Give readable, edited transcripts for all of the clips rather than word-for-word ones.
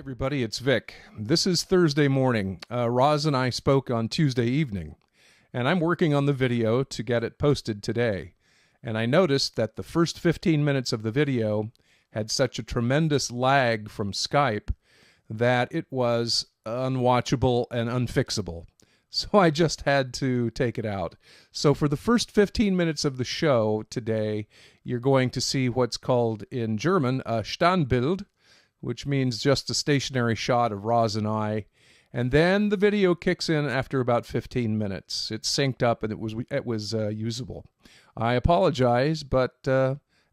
Everybody, it's Vic. This is Thursday morning. Roz and I spoke on Tuesday evening, and I'm working on the video to get it posted today. And I noticed that the first 15 minutes of the video had such a tremendous lag from Skype that it was unwatchable and unfixable. So I just had to take it out. So for the first 15 minutes of the show today, you're going to see what's called in German a Standbild, which means just a stationary shot of Roz and I. And then the video kicks in after about 15 minutes. It's synced up and it was usable. I apologize, but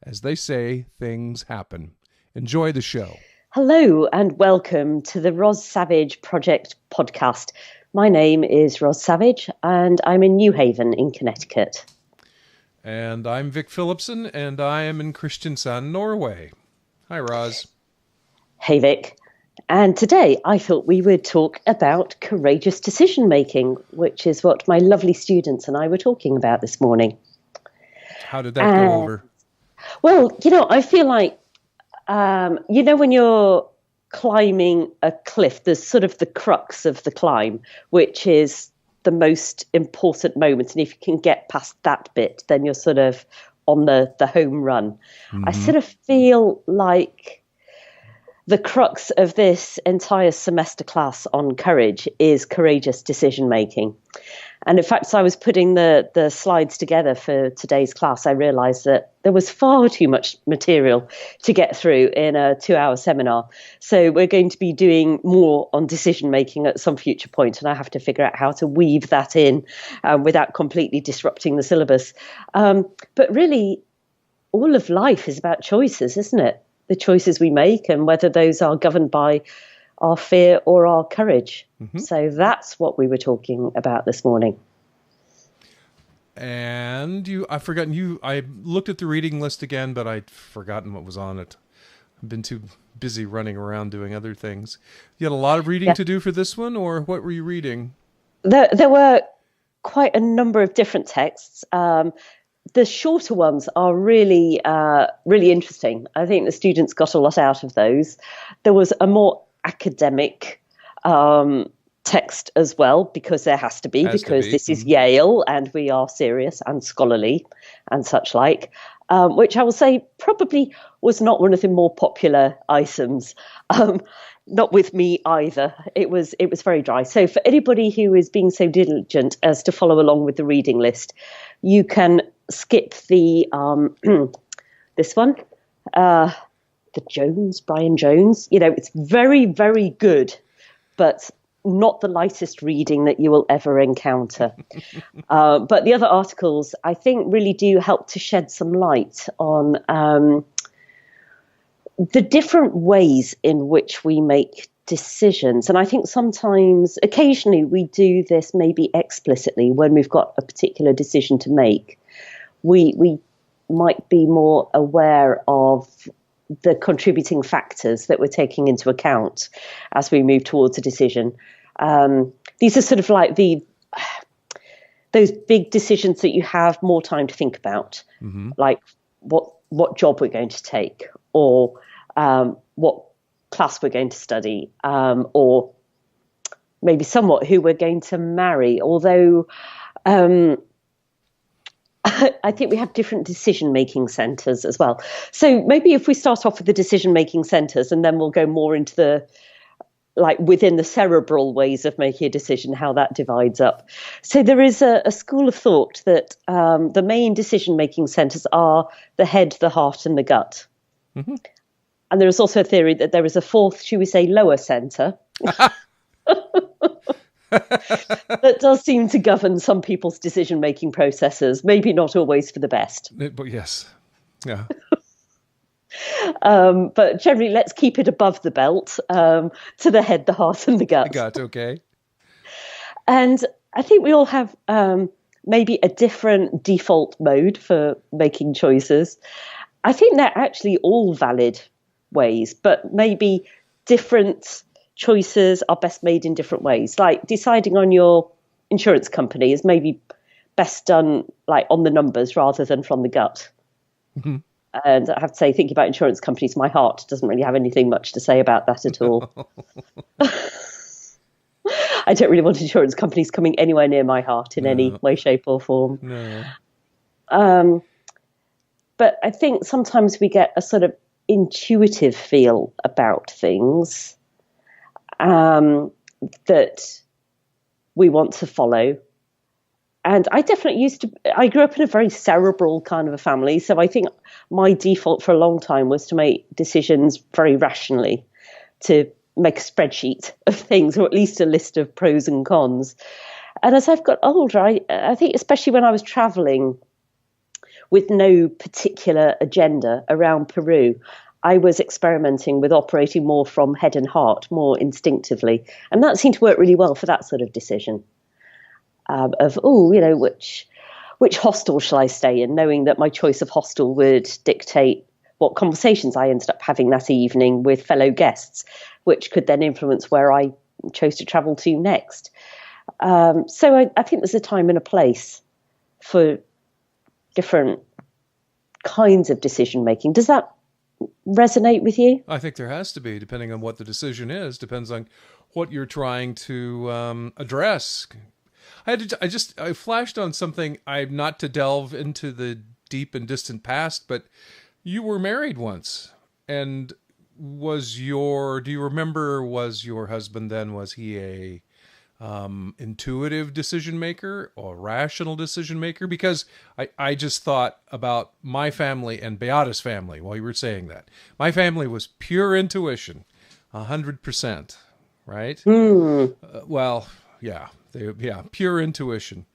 as they say, things happen. Enjoy the show. Hello and welcome to the Roz Savage Project podcast. My name is Roz Savage and I'm in New Haven in Connecticut. And I'm Vic Phillipson and I am in Kristiansand, Norway. Hi, Roz. Hey, Vic. And today I thought we would talk about courageous decision making, which is what my lovely students and I were talking about this morning. How did that go over? Well, I feel like, when you're climbing a cliff, there's sort of the crux of the climb, which is the most important moment. And if you can get past that bit, then you're sort of on the home run. Mm-hmm. I sort of feel like the crux of this entire semester class on courage is courageous decision making. And in fact, as I was putting the slides together for today's class, I realized that there was far too much material to get through in a 2-hour seminar. So we're going to be doing more on decision making at some future point, and I have to figure out how to weave that in without completely disrupting the syllabus. But really, all of life is about choices, isn't it? The choices we make and whether those are governed by our fear or our courage. Mm-hmm. So that's what we were talking about this morning. And I looked at the reading list again, but I'd forgotten what was on it. I've been too busy running around doing other things. You had a lot of reading to do for this one, or what were you reading? There were quite a number of different texts. The shorter ones are really, really interesting. I think the students got a lot out of those. There was a more academic text as well, because there has to be, this is Yale and we are serious and scholarly and such like, which I will say probably was not one of the more popular items. Not with me either. It was very dry. So for anybody who is being so diligent as to follow along with the reading list, you can skip the this one, the Brian Jones. It's very, very good, but not the lightest reading that you will ever encounter. But the other articles, I think, really do help to shed some light on the different ways in which we make decisions. And I think occasionally we do this maybe explicitly when we've got a particular decision to make. We might be more aware of the contributing factors that we're taking into account as we move towards a decision. These are sort of like those big decisions that you have more time to think about, mm-hmm. like what job we're going to take, or what class we're going to study, or maybe somewhat who we're going to marry. Although I think we have different decision-making centres as well. So maybe if we start off with the decision-making centres, and then we'll go more into within the cerebral ways of making a decision, how that divides up. So there is a school of thought that the main decision-making centres are the head, the heart, and the gut. Mm-hmm. And there is also a theory that there is a fourth, should we say, lower centre that does seem to govern some people's decision-making processes, maybe not always for the best. But yes, yeah. But generally, let's keep it above the belt, to the head, the heart, and the gut. The gut, okay. And I think we all have maybe a different default mode for making choices. I think they're actually all valid ways, but maybe different choices are best made in different ways. Like deciding on your insurance company is maybe best done on the numbers rather than from the gut. Mm-hmm. And I have to say, thinking about insurance companies, my heart doesn't really have anything much to say about that at all. I don't really want insurance companies coming anywhere near my heart in any way, shape, or form. No. But I think sometimes we get a sort of intuitive feel about things that we want to follow. And I definitely I grew up in a very cerebral kind of a family. So I think my default for a long time was to make decisions very rationally, to make a spreadsheet of things, or at least a list of pros and cons. And as I've got older, I think especially when I was traveling with no particular agenda around Peru, I was experimenting with operating more from head and heart, more instinctively. And that seemed to work really well for that sort of decision which hostel shall I stay in, knowing that my choice of hostel would dictate what conversations I ended up having that evening with fellow guests, which could then influence where I chose to travel to next. So I think there's a time and a place for different kinds of decision making. Does that resonate with you? I think there has to be, depending on what the decision is. Depends on what you're trying to address. I flashed on something. I'm not to delve into the deep and distant past, but you were married once, and do you remember, was your husband then, was he a intuitive decision maker or rational decision maker? Because I just thought about my family and Beata's family while you were saying that. My family was pure intuition, 100%, right? Pure intuition.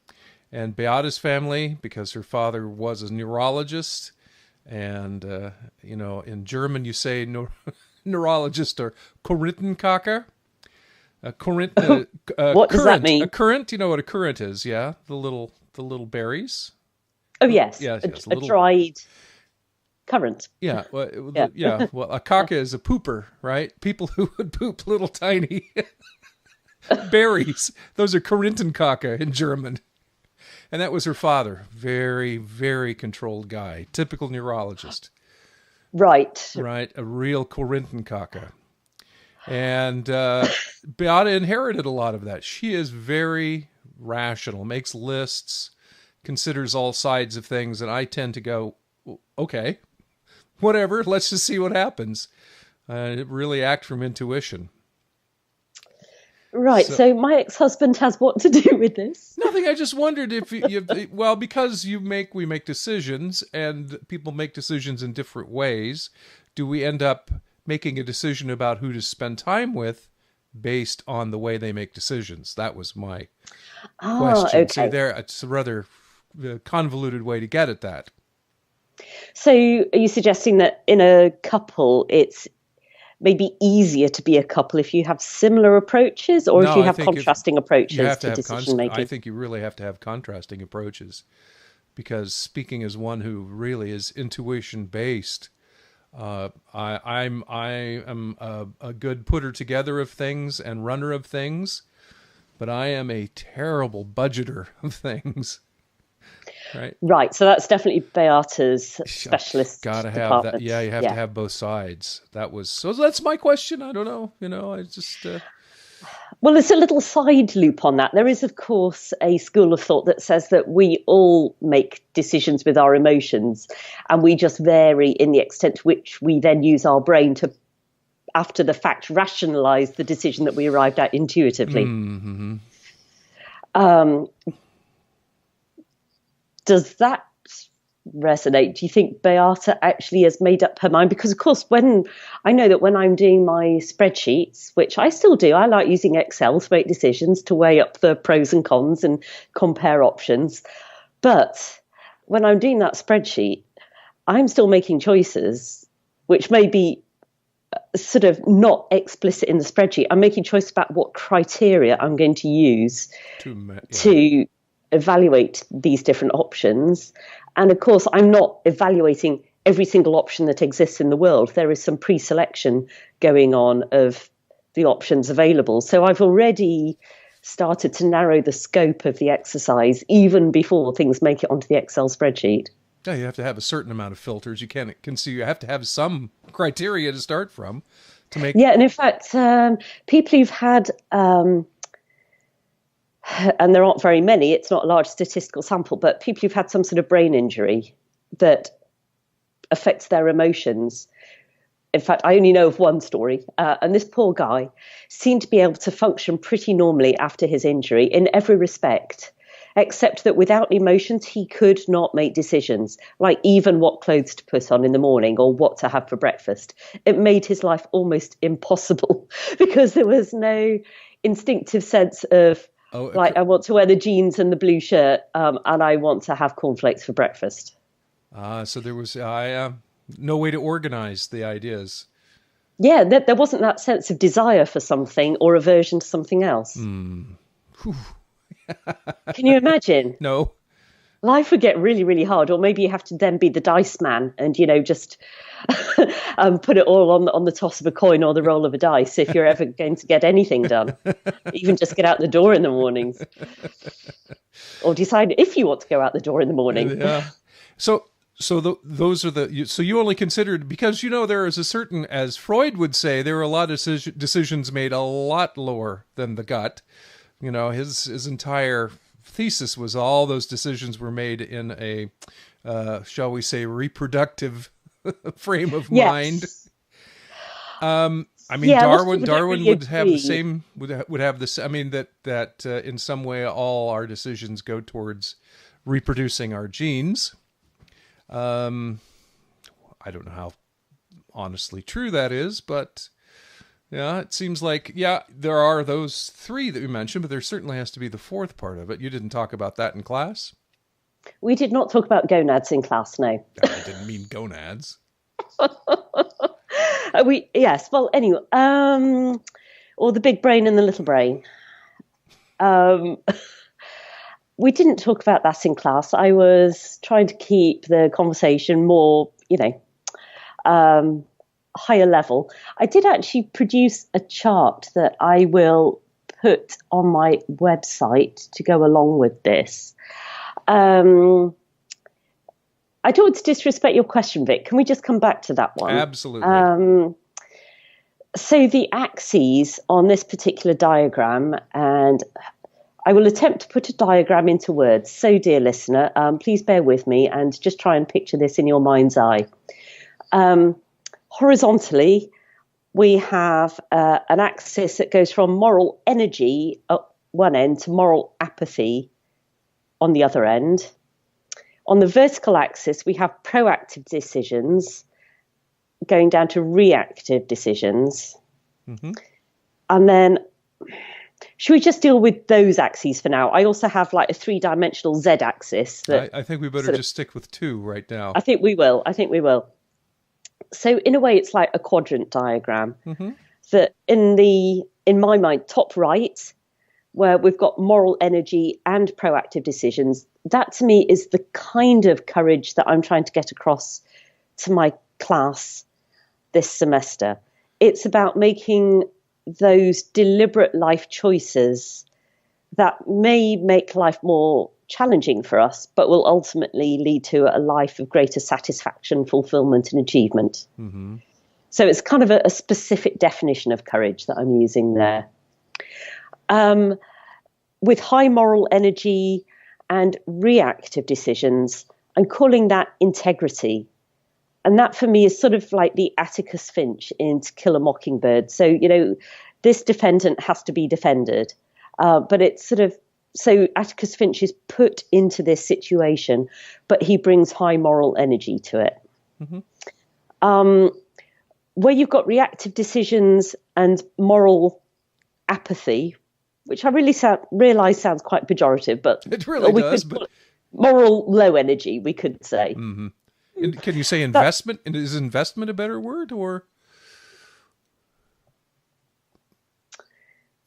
And Beata's family, because her father was a neurologist, and in German you say neurologist, or Korinthenkacke. What does that mean? A currant, you know what a currant is, yeah? The little berries. Oh yes, yes, a dried currant. Yeah, well, Well, a caca is a pooper, right? People who would poop little tiny berries. Those are Korinthenkacke in German. And that was her father. Very, very controlled guy. Typical neurologist. Right. Right. A real Korinthenkacke. And Beata inherited a lot of that. She is very rational, makes lists, considers all sides of things. And I tend to go, okay, whatever. Let's just see what happens. Really act from intuition. Right, so my ex-husband has what to do with this? Nothing. I just wondered if because we make decisions, and people make decisions in different ways. Do we end up making a decision about who to spend time with based on the way they make decisions? That was my question. Okay. So it's a rather convoluted way to get at that. So are you suggesting that in a couple, it's maybe easier to be a couple if you have similar approaches, or if you have contrasting approaches to decision making? I think you really have to have contrasting approaches, because speaking as one who really is intuition based, I am a good putter together of things and runner of things, but I am a terrible budgeter of things. Right. So that's definitely Beata's specialist Gotta have department. that. Yeah, you have to have both sides. So that's my question. I don't know. I just. Well, there's a little side loop on that. There is, of course, a school of thought that says that we all make decisions with our emotions, and we just vary in the extent to which we then use our brain to, after the fact, rationalize the decision that we arrived at intuitively. Mm-hmm. Does that resonate? Do you think Beata actually has made up her mind? Because, of course, when I'm doing my spreadsheets, which I still do, I like using Excel to make decisions, to weigh up the pros and cons and compare options. But when I'm doing that spreadsheet, I'm still making choices, which may be sort of not explicit in the spreadsheet. I'm making choices about what criteria I'm going to use to evaluate these different options. And of course, I'm not evaluating every single option that exists in the world. There is some pre-selection going on of the options available. So I've already started to narrow the scope of the exercise even before things make it onto the Excel spreadsheet. Yeah, you have to have a certain amount of filters. You you have to have some criteria to start from to make. Yeah, and in fact, people who've had, and there aren't very many, it's not a large statistical sample, but people who've had some sort of brain injury that affects their emotions. In fact, I only know of one story, and this poor guy seemed to be able to function pretty normally after his injury in every respect, except that without emotions, he could not make decisions, like even what clothes to put on in the morning or what to have for breakfast. It made his life almost impossible because there was no instinctive sense of, like, I want to wear the jeans and the blue shirt, and I want to have cornflakes for breakfast. So there was no way to organize the ideas. Yeah, there wasn't that sense of desire for something or aversion to something else. Mm. Can you imagine? No. Life would get really, really hard, or maybe you have to then be the dice man and, just put it all on the toss of a coin or the roll of a dice if you're ever going to get anything done. Even just get out the door in the mornings. Or decide if you want to go out the door in the morning. Yeah. So those are so you only considered, because, there is a certain, as Freud would say, there are a lot of decisions made a lot lower than the gut. His entire thesis was all those decisions were made in a, shall we say, reproductive frame of mind. Darwin really would have the same, would have this. I mean, that in some way all our decisions go towards reproducing our genes. I don't know how honestly true that is, but yeah, it seems like, there are those three that you mentioned, but there certainly has to be the fourth part of it. You didn't talk about that in class? We did not talk about gonads in class, no. I didn't mean gonads. Yes, well, anyway, or the big brain and the little brain. We didn't talk about that in class. I was trying to keep the conversation more, higher level. I did actually produce a chart that I will put on my website to go along with this. I don't want to disrespect your question, Vic. Can we just come back to that one? Absolutely. So the axes on this particular diagram, and I will attempt to put a diagram into words. So, dear listener, please bear with me and just try and picture this in your mind's eye. Horizontally, we have an axis that goes from moral energy at one end to moral apathy on the other end. On the vertical axis, we have proactive decisions going down to reactive decisions. Mm-hmm. And then, should we just deal with those axes for now? I also have like a 3-dimensional Z-axis. I think we better just stick with 2 right now. I think we will. So in a way, it's like a quadrant diagram. Mm-hmm. That in my mind, top right, where we've got moral energy and proactive decisions, that to me is the kind of courage that I'm trying to get across to my class this semester. It's about making those deliberate life choices that may make life more challenging for us, but will ultimately lead to a life of greater satisfaction, fulfillment, and achievement. Mm-hmm. So it's kind of a specific definition of courage that I'm using there. With high moral energy and reactive decisions, I'm calling that integrity. And that for me is sort of like the Atticus Finch in To Kill a Mockingbird. So, this defendant has to be defended. But it's sort of, so Atticus Finch is put into this situation, but he brings high moral energy to it. Mm-hmm. Where you've got reactive decisions and moral apathy, which I really realise sounds quite pejorative, but it really does. But moral low energy, we could say. Mm-hmm. And can you say investment? And is investment a better word, or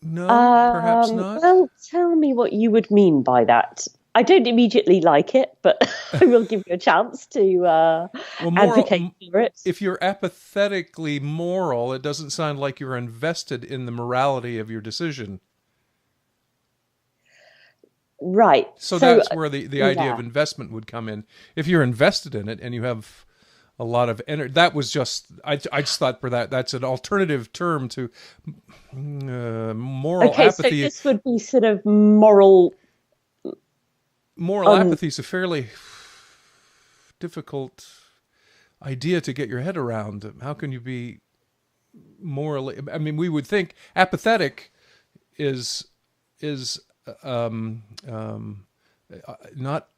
no? Perhaps not. Well, tell me what you would mean by that. I don't immediately like it, but I will give you a chance to advocate for it. If you're apathetically moral, it doesn't sound like you're invested in the morality of your decision. Right. So that's where the idea yeah. of investment would come in. If you're invested in it and you have a lot of energy, that was just, I just thought for that's an alternative term to moral Okay, so apathy. this would be sort of moral. Moral apathy is a fairly difficult idea to get your head around. How can you be morally? I mean, we would think apathetic is not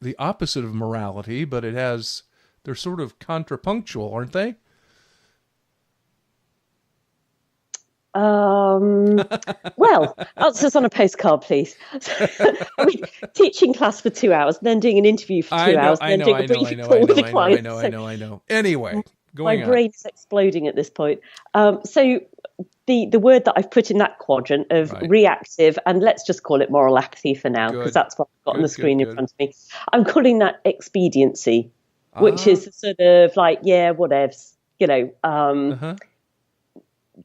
the opposite of morality, but they're sort of contrapunctual, aren't they? Well, answers on a postcard, please. I mean, teaching class for 2 hours, then doing an interview for 2 hours, and then doing a briefing call with a client. I know. Anyway, my brain is exploding at this point. So the word that I've put in that quadrant of reactive, and let's just call it moral apathy for now, because that's what I've got on the screen in front of me. I'm calling that expediency, which is sort of like, yeah, whatevs,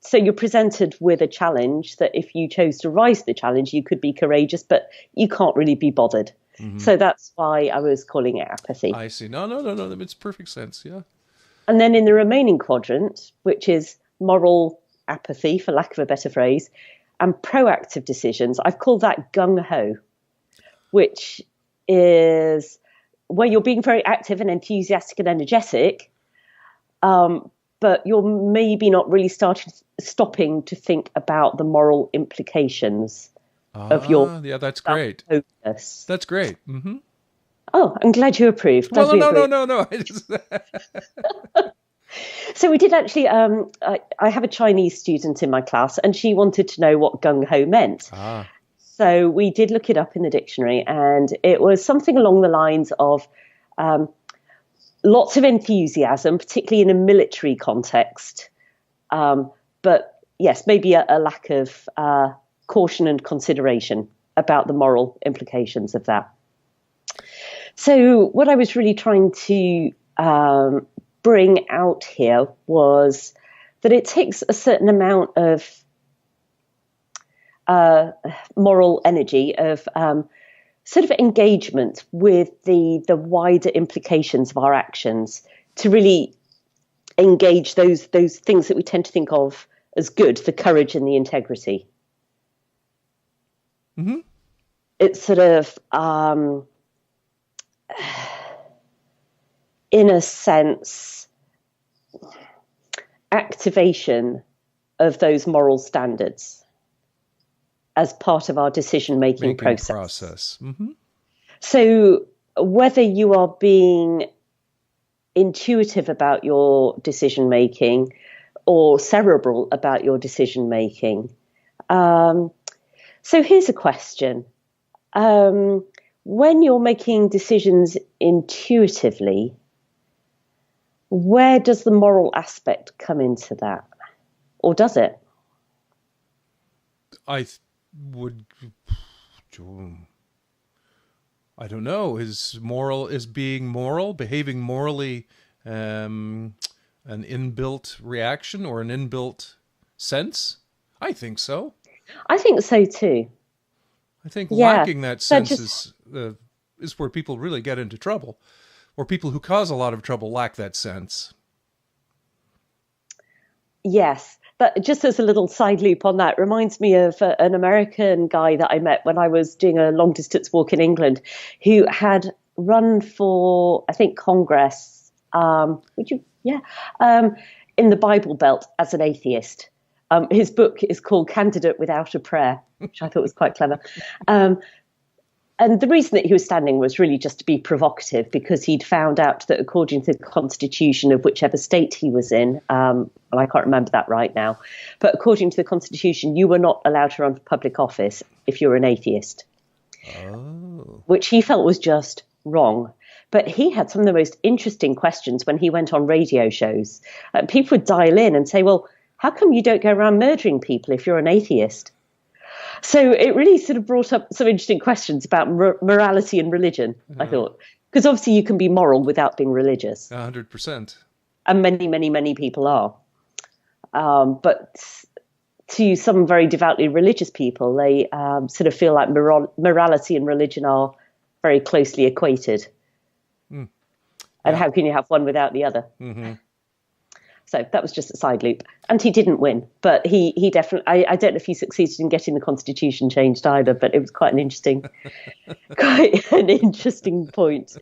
So you're presented with a challenge that if you chose to rise to the challenge, you could be courageous, but you can't really be bothered. Mm-hmm. So that's why I was calling it apathy. I see. No. That makes perfect sense. Yeah. And then in the remaining quadrant, which is moral apathy, for lack of a better phrase, and proactive decisions, I've called that gung-ho, which is where you're being very active and enthusiastic and energetic, but you're maybe not really stopping to think about the moral implications of your. Yeah, that's great. Focus. That's great. Mm-hmm. Oh, I'm glad you approved. Well, no. So we did actually. I have a Chinese student in my class, and she wanted to know what gung ho meant. So we did look it up in the dictionary, and it was something along the lines of. Lots of enthusiasm, particularly in a military context. But yes, maybe a lack of caution and consideration about the moral implications of that. So what I was really trying to bring out here was that it takes a certain amount of moral energy, of sort of engagement with the wider implications of our actions to really engage those things that we tend to think of as good, the courage and the integrity. Mm-hmm. It's sort of, in a sense, activation of those moral standards as part of our decision-making process. Mm-hmm. So whether you are being intuitive about your decision-making or cerebral about your decision-making. So here's a question. When you're making decisions intuitively, where does the moral aspect come into that? Or does it? I don't know. Is being moral, behaving morally, an inbuilt reaction or an inbuilt sense? I think so. I think so too. I think lacking that sense is where people really get into trouble, or people who cause a lot of trouble lack that sense. Yes. But just as a little side loop on that, reminds me of an American guy that I met when I was doing a long distance walk in England, who had run for, I think, Congress, in the Bible Belt as an atheist. His book is called Candidate Without a Prayer, which I thought was quite clever. And the reason that he was standing was really just to be provocative, because he'd found out that according to the constitution of whichever state he was in, and I can't remember that right now, but according to the constitution, you were not allowed to run for public office if you were an atheist, which he felt was just wrong. But he had some of the most interesting questions when he went on radio shows. People would dial in and say, well, how come you don't go around murdering people if you're an atheist? So it really sort of brought up some interesting questions about morality and religion, I thought. Because obviously you can be moral without being religious. 100%. And many, many, many people are. But to some very devoutly religious people, they sort of feel like morality and religion are very closely equated. Mm. And how can you have one without the other? Mm-hmm. So that was just a side loop. And he didn't win, but he definitely, I don't know if he succeeded in getting the constitution changed either, but it was quite an interesting point.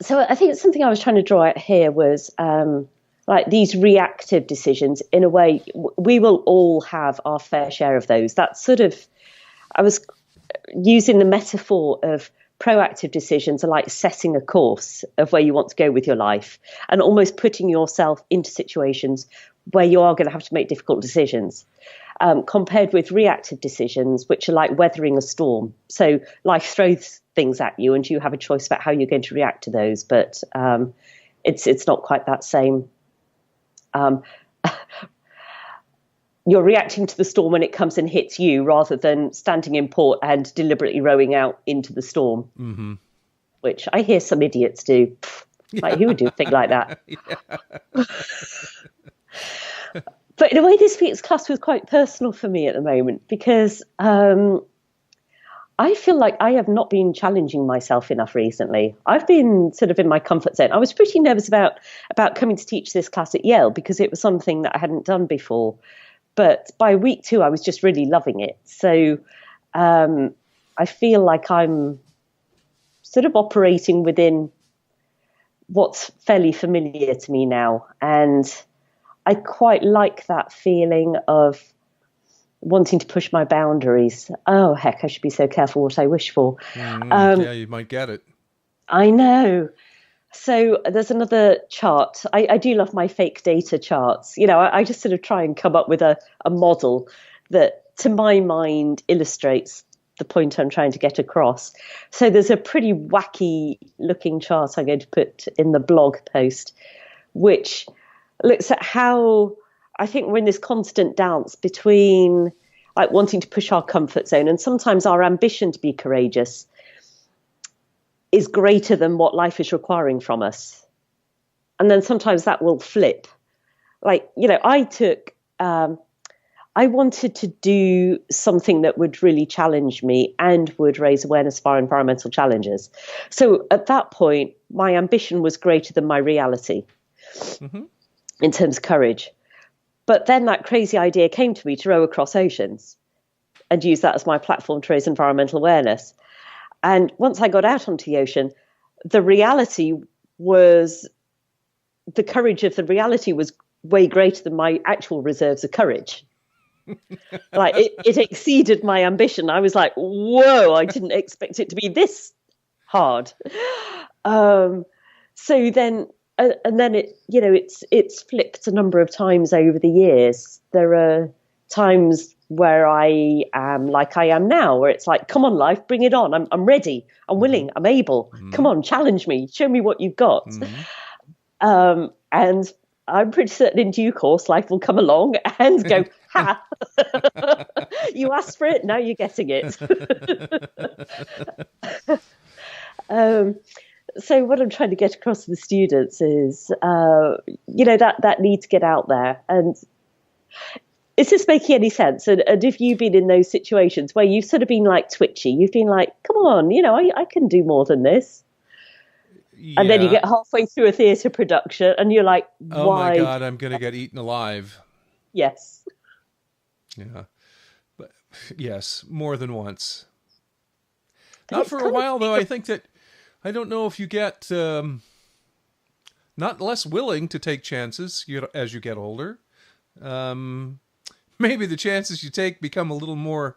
So I think something I was trying to draw out here was like these reactive decisions. In a way, we will all have our fair share of those. That's sort of, I was using the metaphor of proactive decisions are like setting a course of where you want to go with your life and almost putting yourself into situations where you are going to have to make difficult decisions, compared with reactive decisions, which are like weathering a storm. So life throws things at you and you have a choice about how you're going to react to those. But it's not quite that same. You're reacting to the storm when it comes and hits you rather than standing in port and deliberately rowing out into the storm, mm-hmm. which I hear some idiots do. Like, who would do a thing like that? But in a way, this week's class was quite personal for me at the moment because I feel like I have not been challenging myself enough recently. I've been sort of in my comfort zone. I was pretty nervous about coming to teach this class at Yale because it was something that I hadn't done before. But by week 2, I was just really loving it. So I feel like I'm sort of operating within what's fairly familiar to me now. And I quite like that feeling of wanting to push my boundaries. Oh, heck, I should be so careful what I wish for. Yeah, you might get it. I know. So there's another chart. I do love my fake data charts. You know, I just sort of try and come up with a model that, to my mind, illustrates the point I'm trying to get across. So there's a pretty wacky looking chart I'm going to put in the blog post, which looks at how I think we're in this constant dance between like wanting to push our comfort zone and sometimes our ambition to be courageous is greater than what life is requiring from us. And then sometimes that will flip. Like, you know, I wanted to do something that would really challenge me and would raise awareness of our environmental challenges. So at that point, my ambition was greater than my reality in terms of courage. But then that crazy idea came to me to row across oceans and use that as my platform to raise environmental awareness. And once I got out onto the ocean, the courage of the reality was way greater than my actual reserves of courage. Like it exceeded my ambition. I was like, whoa, I didn't expect it to be this hard. So then, and then it, you know, it's flipped a number of times over the years. There are times where I am like I am now, where it's like, come on, life, bring it on. I'm ready. I'm willing. I'm able. Come on, challenge me. Show me what you've got. And I'm pretty certain in due course, life will come along and go, ha, you asked for it. Now you're getting it. So what I'm trying to get across to the students is, you know, that need to get out there. And is this making any sense? And if you've been in those situations where you've sort of been like twitchy, you've been like, come on, you know, I can do more than this. Yeah. And then you get halfway through a theatre production and you're like, why? Oh my God, I'm going to get eaten alive. Yes. Yeah. But yes, more than once. Not for a while, though. I think that, I don't know if you get not less willing to take chances as you get older. Maybe the chances you take become a little more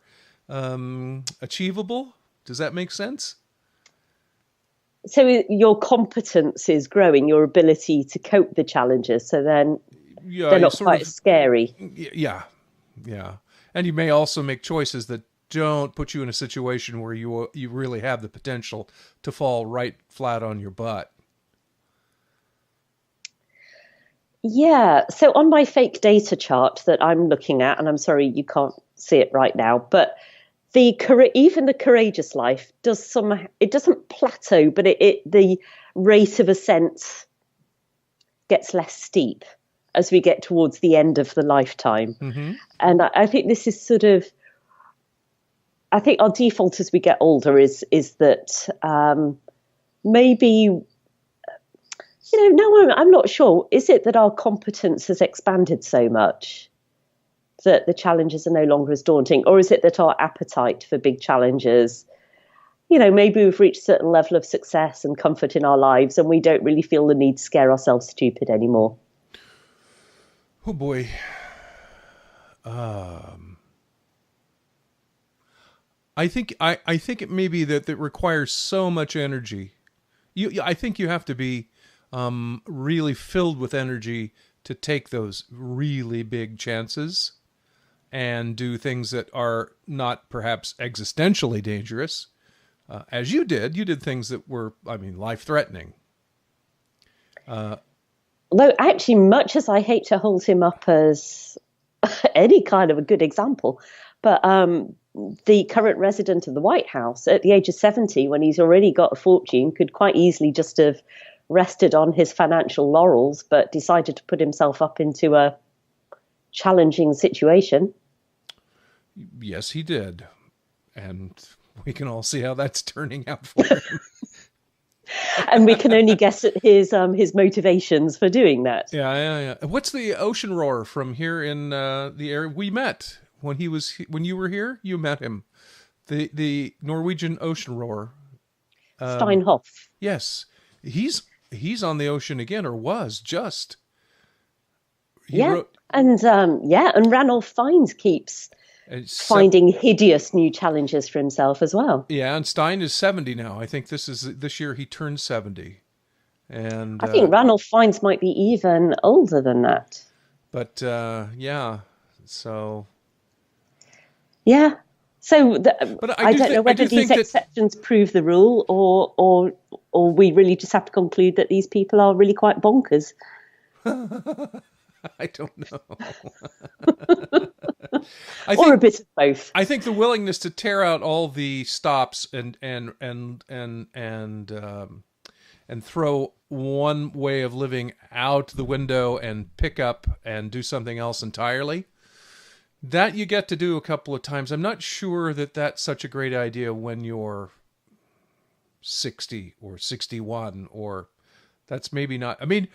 achievable. Does that make sense? So your competence is growing, your ability to cope with the challenges. So then they're not quite as scary. Yeah. Yeah. And you may also make choices that don't put you in a situation where you really have the potential to fall right flat on your butt. Yeah. So on my fake data chart that I'm looking at, and I'm sorry you can't see it right now, but even the courageous life it doesn't plateau, but the rate of ascent gets less steep. as we get towards the end of the lifetime. Mm-hmm. And I think this is sort of, I think our default as we get older is that maybe, no, I'm not sure. Is it that our competence has expanded so much that the challenges are no longer as daunting? Or is it that our appetite for big challenges, maybe we've reached a certain level of success and comfort in our lives and we don't really feel the need to scare ourselves stupid anymore? Oh, boy. I think it may be that requires so much energy. I think you have to be really filled with energy to take those really big chances and do things that are not perhaps existentially dangerous, as you did. You did things that were, life-threatening. Although, actually, much as I hate to hold him up as any kind of a good example, but the current resident of the White House at the age of 70, when he's already got a fortune, could quite easily just have rested on his financial laurels, but decided to put himself up into a challenging situation. Yes, he did. And we can all see how that's turning out for him. And we can only guess at his motivations for doing that. Yeah. What's the ocean roar from here in the area? We met when you were here. You met him, the Norwegian ocean roar. Steinhoff. Yes, he's on the ocean again, or was just. And Ranulph Fiennes keeps finding hideous new challenges for himself as well. Yeah, and Stein is 70 now. I think this year he turned 70. And I think Ranulph Fiennes might be even older than that. But so yeah. So I don't know whether these exceptions prove the rule, or we really just have to conclude that these people are really quite bonkers. I don't know. Or a bit of both. I think the willingness to tear out all the stops and throw one way of living out the window and pick up and do something else entirely, that you get to do a couple of times. I'm not sure that that's such a great idea when you're 60 or 61, or that's maybe not. I mean,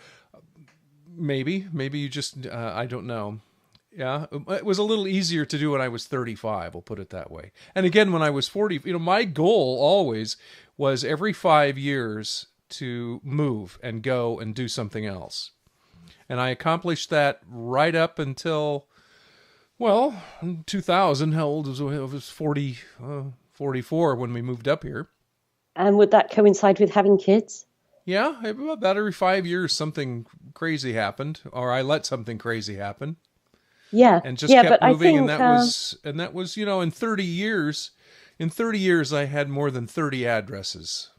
maybe you just, I don't know. Yeah, it was a little easier to do when I was 35, we'll put it that way. And again, when I was 40, my goal always was every 5 years to move and go and do something else. And I accomplished that right up until, well, 2000. How old was I? I was 44 when we moved up here. And would that coincide with having kids? Yeah, about every 5 years something crazy happened, or I let something crazy happen. Yeah, and just kept moving, and that was in 30 years. In 30 years, I had more than 30 addresses.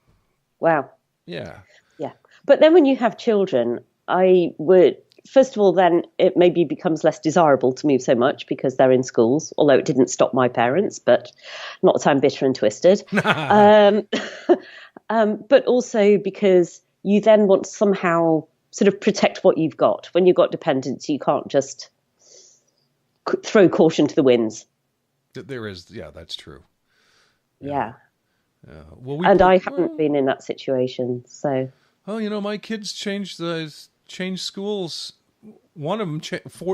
Wow. Yeah. Yeah, but then when you have children, I would first of all, then it maybe becomes less desirable to move so much because they're in schools. Although it didn't stop my parents, but not that I'm bitter and twisted. But also because you then want to somehow sort of protect what you've got. When you've got dependents, you can't just throw caution to the winds. There is, yeah, that's true. Yeah. Well, I haven't been in that situation, so. Oh, my kids changed schools. One of them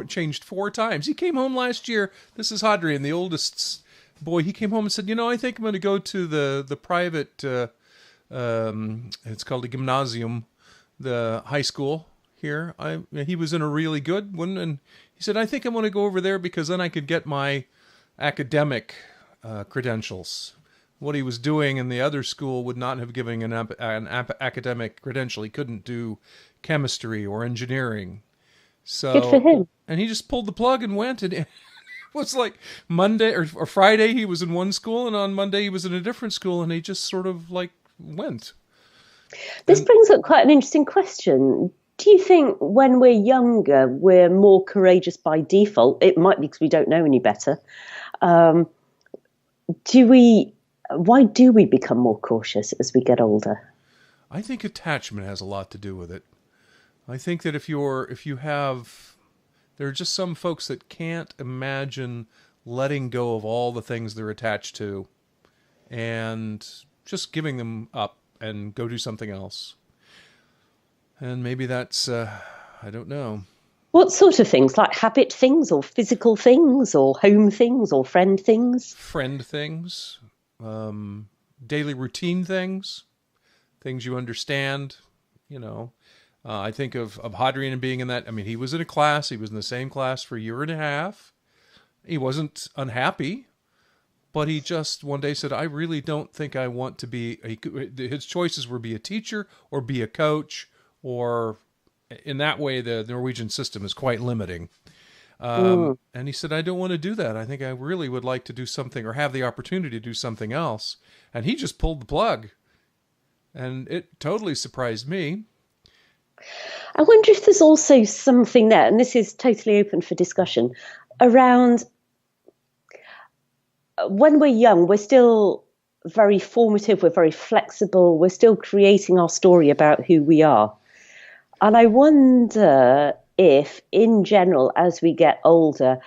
changed 4 times. He came home last year. This is Hadrian, the oldest boy. He came home and said, I think I'm going to go to the private, it's called a gymnasium, the high school here. He was in a really good one, and he said, I think I want to go over there because then I could get my academic credentials. What he was doing in the other school would not have given an academic credential. He couldn't do chemistry or engineering. So, good for him. And he just pulled the plug and went. And it was like Monday or Friday he was in one school, and on Monday he was in a different school, and he just sort of went. This brings up quite an interesting question. Do you think when we're younger, we're more courageous by default? It might be because we don't know any better. Why do we become more cautious as we get older? I think attachment has a lot to do with it. I think that if you have There are just some folks that can't imagine letting go of all the things they're attached to and just giving them up and go do something else. And maybe that's, I don't know. What sort of things? Like habit things or physical things or home things or friend things? Friend things, daily routine things, things you understand, you know. I think of Hadrian being in that. I mean, he was in a class. He was in the same class for a year and a half. He wasn't unhappy, but he just one day said, I really don't think I want to be his choices were be a teacher or be a coach, or in that way, the Norwegian system is quite limiting. And he said, I don't want to do that. I think I really would like to do something or have the opportunity to do something else. And he just pulled the plug. And it totally surprised me. I wonder if there's also something there, and this is totally open for discussion, around when we're young, we're still very formative, we're very flexible, we're still creating our story about who we are. And I wonder if, in general, as we get older,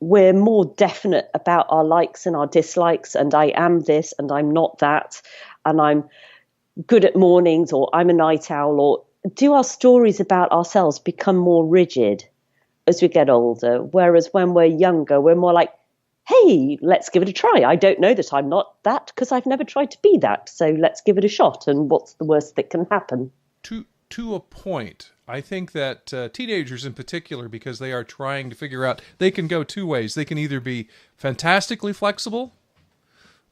we're more definite about our likes and our dislikes, and I am this and I'm not that, and I'm good at mornings or I'm a night owl, or do our stories about ourselves become more rigid as we get older? Whereas when we're younger, we're more like, hey, let's give it a try. I don't know that I'm not that because I've never tried to be that. So let's give it a shot. And what's the worst that can happen? To a point, I think that teenagers in particular, because they are trying to figure out, they can go two ways. They can either be fantastically flexible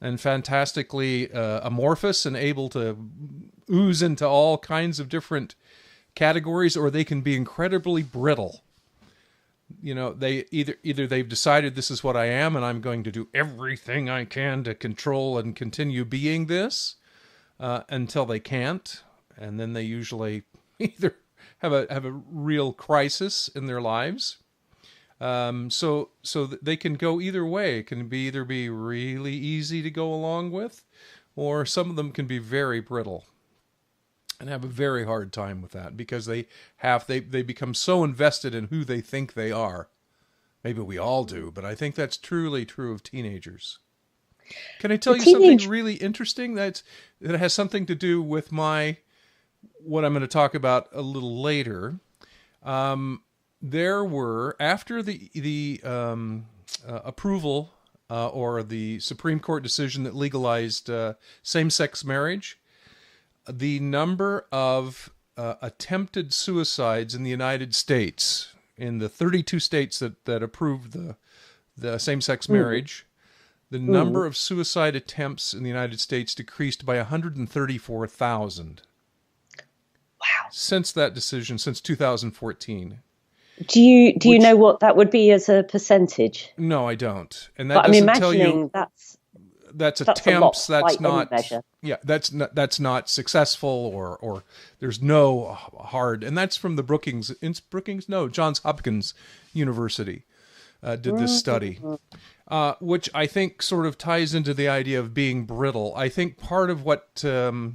and fantastically amorphous and able to ooze into all kinds of different categories, or they can be incredibly brittle. You know, they either they've decided this is what I am and I'm going to do everything I can to control and continue being this until they can't, and then they usually either have a real crisis in their lives. So they can go either way. It can either be really easy to go along with, or some of them can be very brittle and have a very hard time with that because they become so invested in who they think they are. Maybe we all do, but I think that's truly true of teenagers. Can I tell you something really interesting that has something to do with what I'm going to talk about a little later? There were, after the approval or the Supreme Court decision that legalized same-sex marriage, the number of attempted suicides in the United States, in the 32 states that approved the same-sex marriage, the number of suicide attempts in the United States decreased by 134,000. Wow. Since that decision, since 2014. Do you know what that would be as a percentage? No, I don't. And that doesn't tell you that's attempts. That's not. Yeah, that's not successful or there's no hard. And that's from the Johns Hopkins University did this study, which I think sort of ties into the idea of being brittle. I think part of what the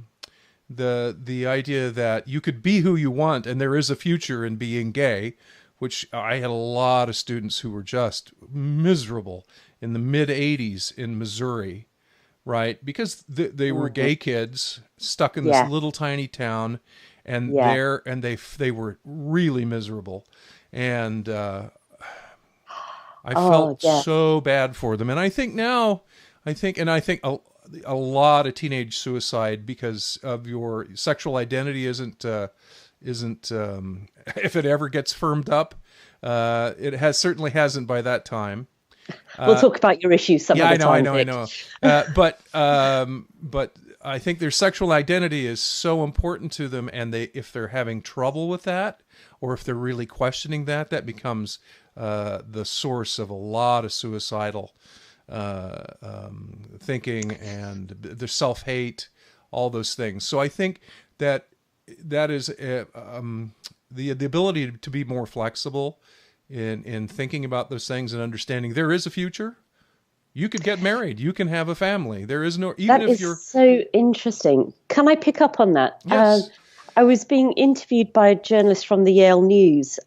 idea that you could be who you want and there is a future in being gay, which I had a lot of students who were just miserable in the mid-'80s in Missouri, right? Because they were gay kids stuck in this little tiny town, and they were really miserable, and I felt so bad for them. And I think now, I think a lot of teenage suicide because of your sexual identity isn't if it ever gets firmed up, it certainly hasn't by that time. We'll talk about your issues some other time. I know. But I think their sexual identity is so important to them, and if they're having trouble with that, or if they're really questioning that, that becomes the source of a lot of suicidal thinking and their self-hate, all those things. So I think that is the ability to be more flexible in thinking about those things and understanding there is a future. You could get married. You can have a family. There is no, even if you're... That is so interesting. Can I pick up on that? Yes. I was being interviewed by a journalist from the Yale News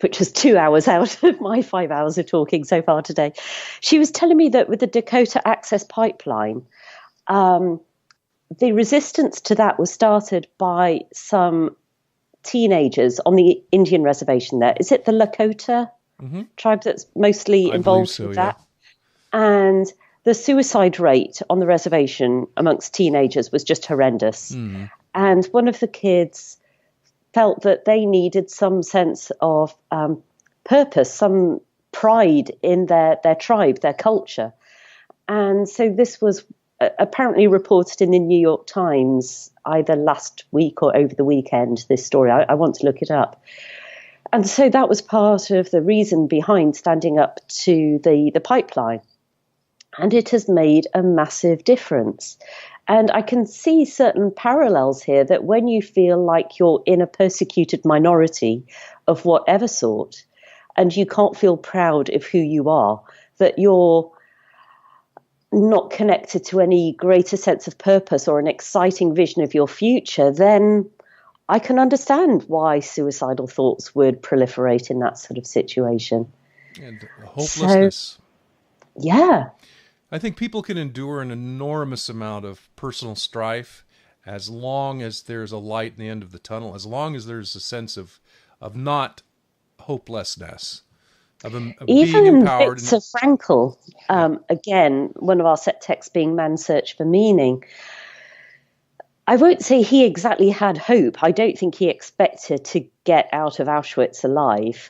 which was 2 hours out of my 5 hours of talking so far today. She was telling me that with the Dakota Access Pipeline, the resistance to that was started by some teenagers on the Indian reservation there. Is it the Lakota tribe that's mostly involved with that? And the suicide rate on the reservation amongst teenagers was just horrendous. And one of the kids felt that they needed some sense of purpose, some pride in their tribe, their culture. And so this was apparently reported in the New York Times either last week or over the weekend, this story. I want to look it up. And so that was part of the reason behind standing up to the pipeline. And it has made a massive difference. And I can see certain parallels here that when you feel like you're in a persecuted minority of whatever sort, and you can't feel proud of who you are, that you're not connected to any greater sense of purpose or an exciting vision of your future, then I can understand why suicidal thoughts would proliferate in that sort of situation. And hopelessness. So, yeah. I think people can endure an enormous amount of personal strife as long as there's a light in the end of the tunnel, as long as there's a sense of not hopelessness, of being empowered. Viktor Frankl, again, one of our set texts being Man's Search for Meaning, I won't say he exactly had hope. I don't think he expected to get out of Auschwitz alive,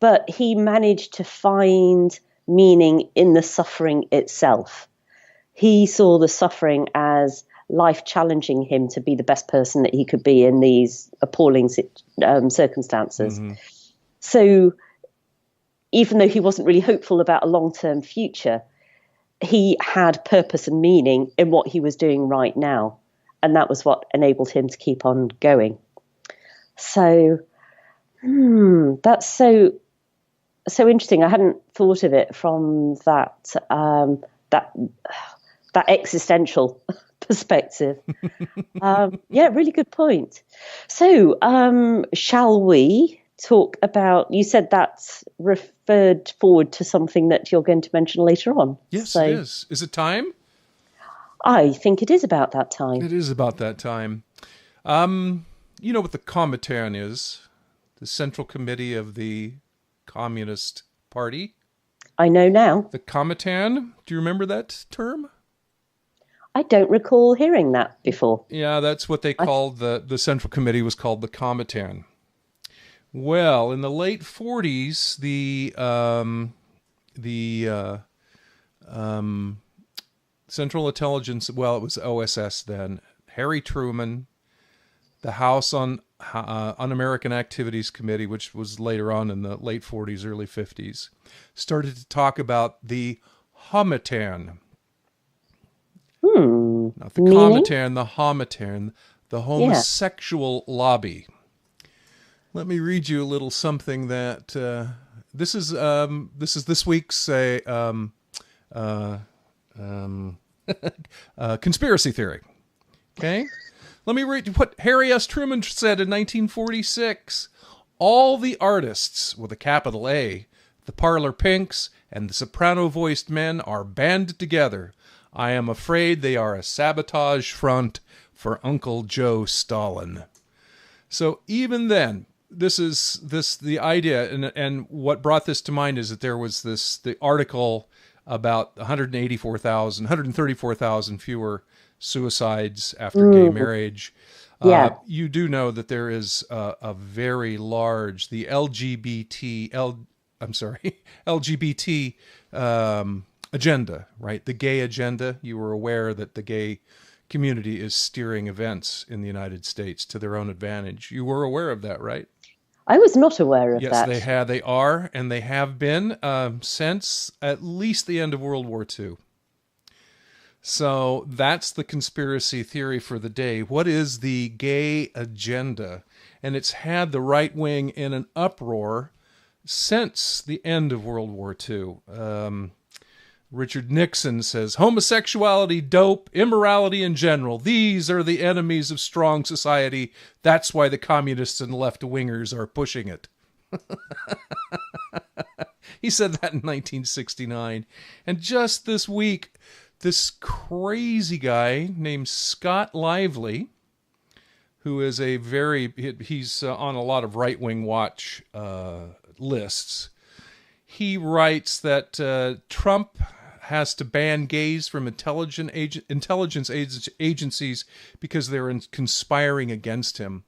but he managed to find meaning in the suffering itself. He saw the suffering as life challenging him to be the best person that he could be in these appalling circumstances. So even though he wasn't really hopeful about a long-term future, he had purpose and meaning in what he was doing right now. And that was what enabled him to keep on going. So that's so interesting. I hadn't thought of it from that existential perspective. Yeah, really good point. So shall we talk about, you said that's referred forward to something that you're going to mention later on. Yes, it is. Is it time? I think it is about that time. It is about that time. You know what the Homitern is? The Central Committee of the Communist Party. I know now. The Homitern. Do you remember that term? I don't recall hearing that before. Yeah, that's what they called the Central Committee was called the Homitern. Well, in the late 40s, the Central Intelligence, well, it was OSS then, Harry Truman, the House on Un-American Activities Committee, which was later on in the late 40s, early 50s, started to talk about the Homitern. Not the Comitern, the Homitern, the homosexual lobby. Let me read you a little something that this is this week's conspiracy theory. Okay, let me read what Harry S. Truman said in 1946. All the artists with a capital A, the parlor pinks, and the soprano-voiced men are banded together. I am afraid they are a sabotage front for Uncle Joe Stalin. So even then, the idea, and what brought this to mind is that there was the article about 134,000 fewer suicides after gay marriage. You do know that there is a very large, the LGBT agenda, right? The gay agenda. You were aware that the gay community is steering events in the United States to their own advantage. You were aware of that, right? I was not aware of that. Yes, they are, and they have been since at least the end of World War II. So that's the conspiracy theory for the day. What is the gay agenda? And it's had the right wing in an uproar since the end of World War II. Richard Nixon says, homosexuality, dope, immorality in general, these are the enemies of strong society. That's why the communists and left-wingers are pushing it. He said that in 1969. And just this week, this crazy guy named Scott Lively, who is he's on a lot of right-wing watch lists. He writes that Trump has to ban gays from intelligence agencies because they're conspiring against him.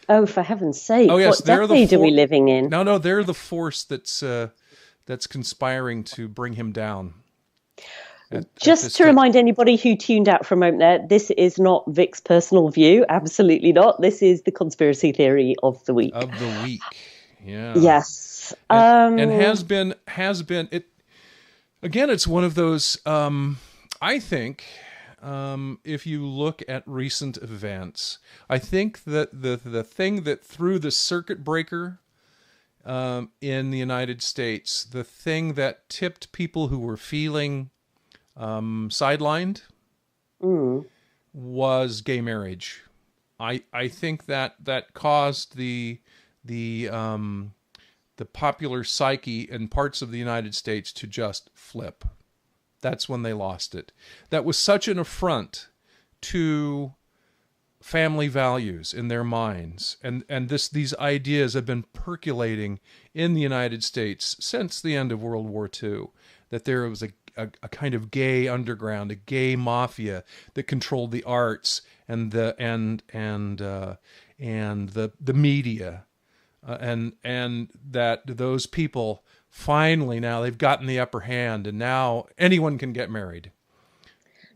Oh, for heaven's sake! Oh yes, what decade are we living in? No, they're the force that's conspiring to bring him down. Just to remind anybody who tuned out for a moment there, this is not Vic's personal view. Absolutely not. This is the conspiracy theory of the week. Yeah. Yes. And has been it again. It's one of those. I think if you look at recent events, I think that the thing that threw the circuit breaker in the United States, the thing that tipped people who were feeling sidelined, was gay marriage. I think that caused the popular psyche in parts of the United States to just flip. That's when they lost it. That was such an affront to family values in their minds, and these ideas have been percolating in the United States since the end of World War II, that there was a kind of gay underground, a gay mafia that controlled the arts and the media, and that those people finally, now they've gotten the upper hand, and now anyone can get married.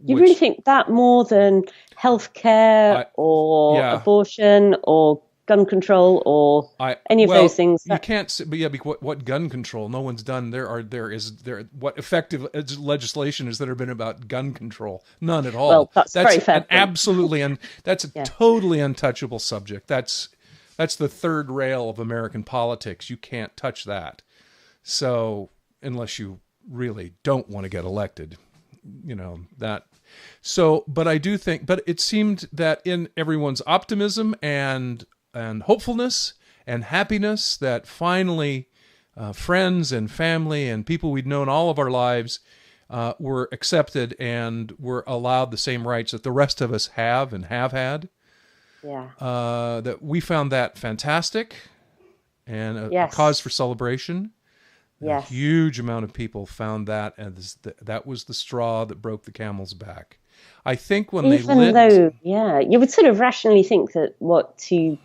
You really think that more than healthcare or abortion or gun control or any of those things? You can't say, but yeah, what gun control? No one's done. What effective legislation has there been about gun control? None at all. Well, that's very fair. That's a totally untouchable subject. That's the third rail of American politics. You can't touch that. So unless you really don't want to get elected, that. So, but I do think, but it seemed that in everyone's optimism and hopefulness and happiness, that finally friends and family and people we'd known all of our lives were accepted and were allowed the same rights that the rest of us have and have had. Yeah. That we found that fantastic and a cause for celebration. Yes. A huge amount of people found that, and that was the straw that broke the camel's back. I think when you would sort of rationally think that what two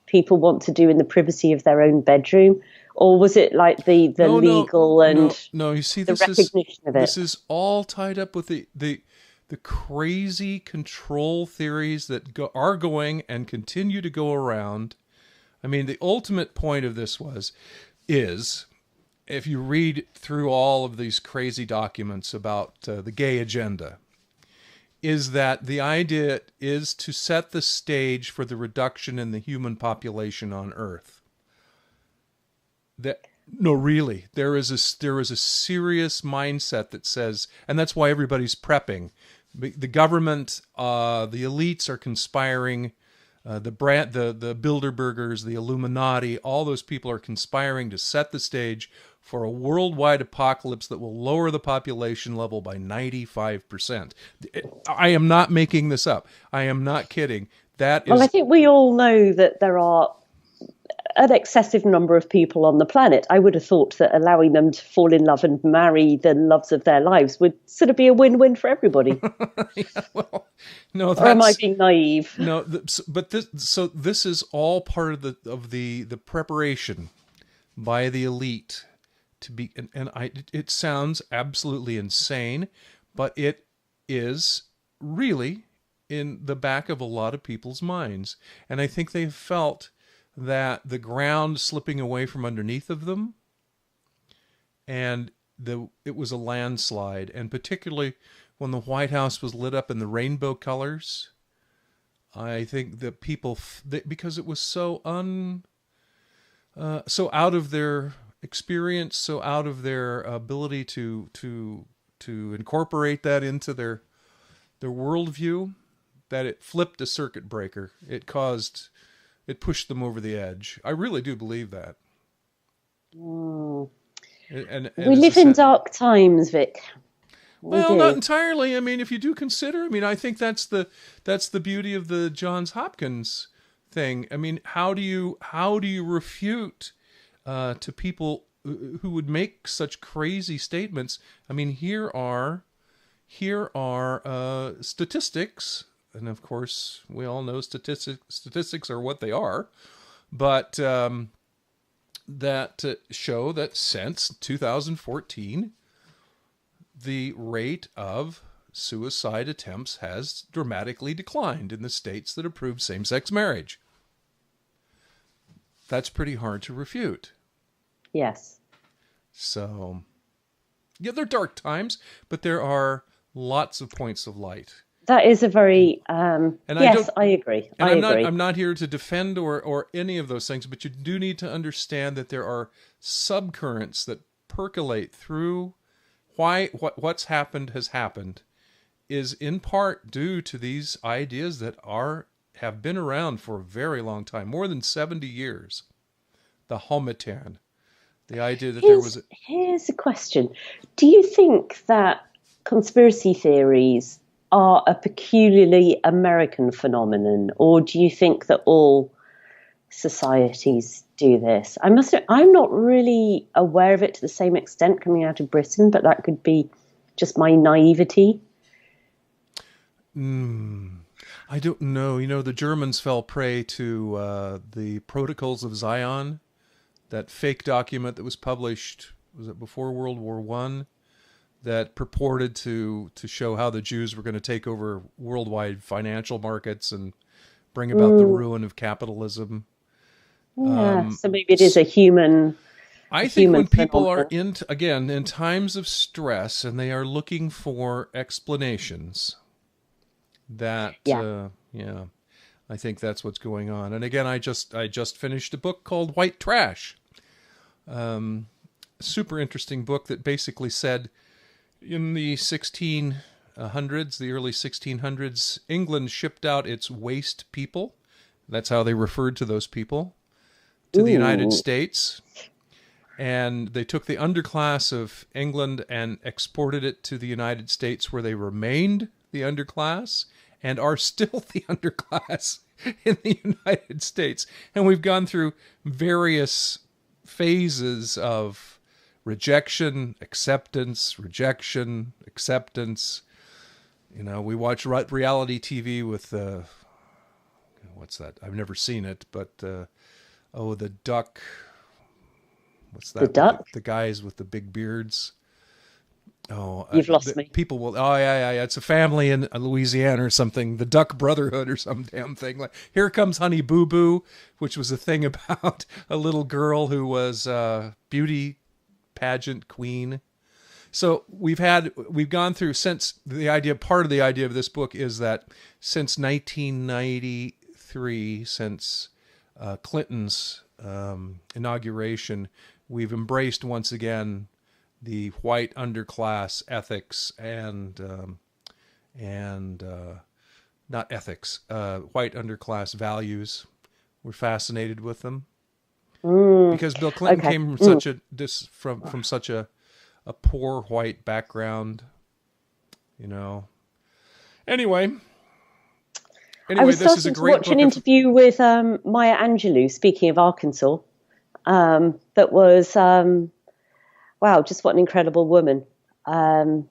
people want to do in the privacy of their own bedroom, or was it like the legal and no? You see, the recognition of it. This is all tied up with the crazy control theories that are going and continue to go around. I mean, the ultimate point of this is. If you read through all of these crazy documents about the gay agenda, is that the idea is to set the stage for the reduction in the human population on Earth. Really, there is a serious mindset that says, and that's why everybody's prepping. The government, the elites are conspiring. The Bilderbergers, the Illuminati, all those people are conspiring to set the stage for a worldwide apocalypse that will lower the population level by 95%. I am not making this up. I am not kidding. Well, I think we all know that there are an excessive number of people on the planet. I would have thought that allowing them to fall in love and marry the loves of their lives would sort of be a win-win for everybody. No, or am I being naive? No, but this is all part of the preparation by the elite to be, it sounds absolutely insane, but it is really in the back of a lot of people's minds, and I think they felt that the ground slipping away from underneath of them, and it was a landslide, and particularly when the White House was lit up in the rainbow colors, I think that people, because it was so out of their experience, so out of their ability to incorporate that into their worldview, that it flipped a circuit breaker. It pushed them over the edge. I really do believe that. Mm. And We as I live in said, dark times, Vic. We well, not do. entirely. I mean, if you do consider, I mean, I think that's the beauty of the Johns Hopkins thing. I mean, how do you refute to people who would make such crazy statements? I mean, here are statistics, and of course, we all know statistics are what they are, but that show that since 2014 the rate of suicide attempts has dramatically declined in the states that approved same-sex marriage. That's pretty hard to refute. Yes. So, yeah, they're dark times, but there are lots of points of light. That is a And very, and I yes, don't I agree. and I I'm agree. not here to defend or any of those things, but you do need to understand that there are subcurrents that percolate through what's happened has happened is in part due to these ideas that have been around for a very long time, more than 70 years. The Homitern, the idea that there was Here's a question. Do you think that conspiracy theories are a peculiarly American phenomenon, or do you think that all societies do this? I'm not really aware of it to the same extent coming out of Britain, but that could be just my naivety. I don't know. You know, the Germans fell prey to the Protocols of Zion, that fake document that was published, was it before World War One, that purported to show how the Jews were going to take over worldwide financial markets and bring about the Mm, ruin of capitalism. yeah, so maybe it is a I think human when people are phenomenon. in times of stress and they are looking for explanations, that Yeah. yeah, I think that's what's going on. And again, I just finished a book called White Trash. Super interesting book that basically said in the 1600s, the early 1600s, England shipped out its waste people. That's how they referred to those people, to the United Ooh. States. And they took the underclass of England and exported it to the United States, where they remained the underclass and are still the underclass in the United States. And we've gone through various phases of rejection, acceptance, rejection, acceptance. You know, we watch reality TV with what's that? I've never seen it, but the duck. What's The that with duck? the guys with the big beards? Oh, You've lost the me. people will. Oh yeah. It's a family in Louisiana or something. The Duck Brotherhood or some damn thing. Like Here Comes Honey Boo Boo, which was a thing about a little girl who was beauty pageant queen. So we've gone through since the idea. Part of the idea of this book is that since 1993, since Clinton's inauguration, we've embraced once again the white underclass ethics and not ethics, white underclass values. We're fascinated with them Mm, because Bill Clinton okay. came from Mm. such a poor white background, you know. Anyway, I was this is a starting to great watch an book of. interview with Maya Angelou, speaking of Arkansas, that was, wow, just what an incredible woman. Um,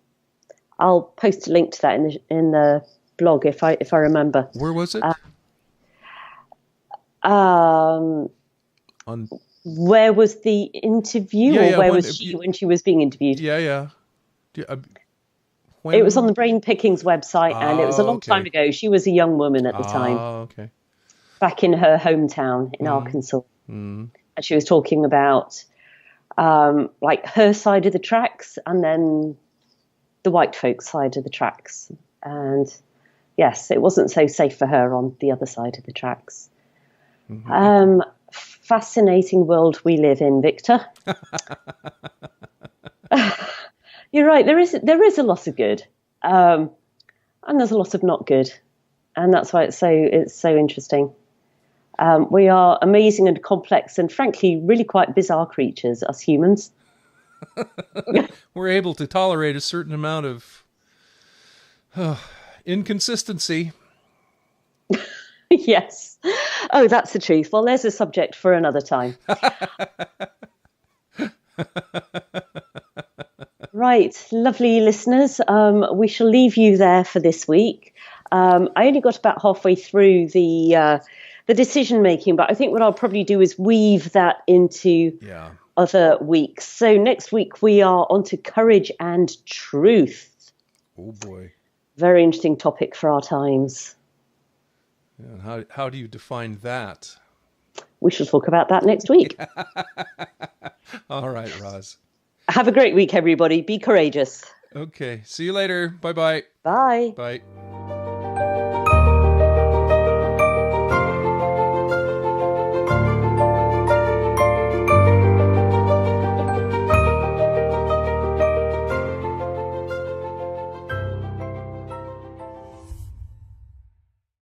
I'll post a link to that in the blog if I remember. Where was Uh, it? um, On where was the interview, yeah or yeah where when was she when she was being interviewed? yeah yeah. It was on When the Brain Pickings website, and it was a oh long time okay ago. She was a young woman at the time, okay. back in her hometown in Mm, Arkansas, mm, and she was talking about like her side of the tracks, and then the white folks' side of the tracks. And yes, it wasn't so safe for her on the other side of the tracks. Fascinating world we live in, Victor. You're right. There is a lot of good, and there's a lot of not good, and that's why it's so interesting. We are amazing and complex and frankly really quite bizarre creatures, us humans. We're able to tolerate a certain amount of inconsistency. Yes. Oh, that's the truth. Well, there's a subject for another time. Right, lovely listeners. We shall leave you there for this week. I only got about halfway through the decision making, but I think what I'll probably do is weave that into other weeks. So next week we are on to courage and truth. Oh boy. Very interesting topic for our times. And how do you define that? We shall talk about that next week. All right, Roz. Have a great week, everybody. Be courageous. Okay. See you later. Bye-bye. Bye. Bye.